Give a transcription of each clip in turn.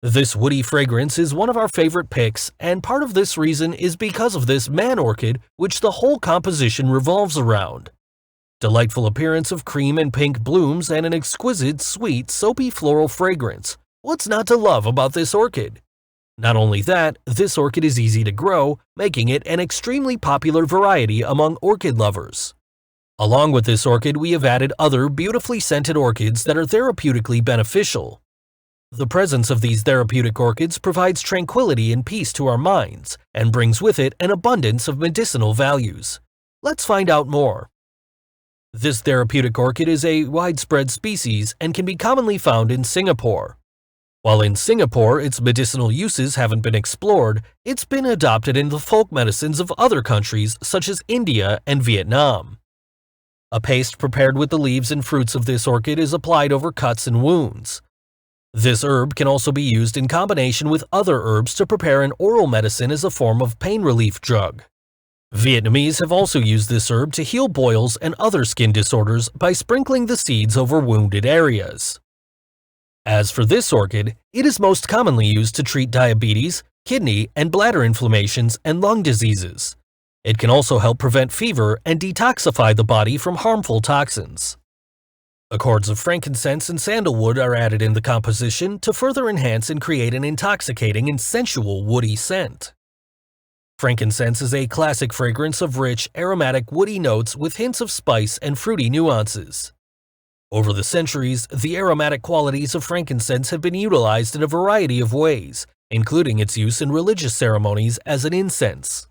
This woody fragrance is one of our favorite picks, and part of this reason is because of this man orchid, which the whole composition revolves around. Delightful appearance of cream and pink blooms and an exquisite, sweet, soapy floral fragrance. What's not to love about this orchid? Not only that, this orchid is easy to grow, making it an extremely popular variety among orchid lovers. Along with this orchid, we have added other beautifully scented orchids that are therapeutically beneficial. The presence of these therapeutic orchids provides tranquility and peace to our minds and brings with it an abundance of medicinal values. Let's find out more. This therapeutic orchid is a widespread species and can be commonly found in Singapore. While in Singapore its medicinal uses haven't been explored, it's been adopted in the folk medicines of other countries such as India and Vietnam. A paste prepared with the leaves and fruits of this orchid is applied over cuts and wounds. This herb can also be used in combination with other herbs to prepare an oral medicine as a form of pain relief drug. Vietnamese have also used this herb to heal boils and other skin disorders by sprinkling the seeds over wounded areas. As for this orchid, it is most commonly used to treat diabetes, kidney and bladder inflammations and lung diseases. It can also help prevent fever and detoxify the body from harmful toxins. Accords of frankincense and sandalwood are added in the composition to further enhance and create an intoxicating and sensual woody scent. Frankincense is a classic fragrance of rich, aromatic woody notes with hints of spice and fruity nuances. Over the centuries, the aromatic qualities of frankincense have been utilized in a variety of ways, including its use in religious ceremonies as an incense.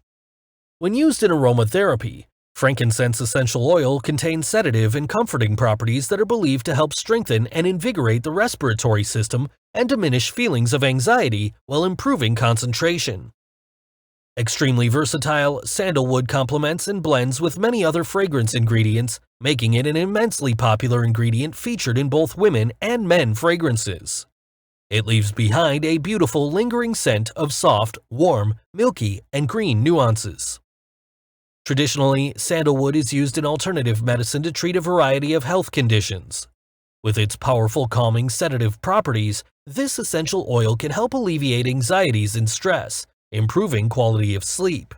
When used in aromatherapy, frankincense essential oil contains sedative and comforting properties that are believed to help strengthen and invigorate the respiratory system and diminish feelings of anxiety while improving concentration. Extremely versatile, sandalwood complements and blends with many other fragrance ingredients, making it an immensely popular ingredient featured in both women and men fragrances. It leaves behind a beautiful lingering scent of soft, warm, milky, and green nuances. Traditionally, sandalwood is used in alternative medicine to treat a variety of health conditions. With its powerful calming sedative properties, this essential oil can help alleviate anxieties and stress, improving quality of sleep.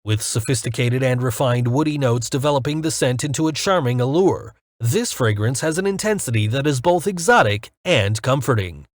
With sophisticated and refined woody notes developing the scent into a charming allure, this fragrance has an intensity that is both exotic and comforting.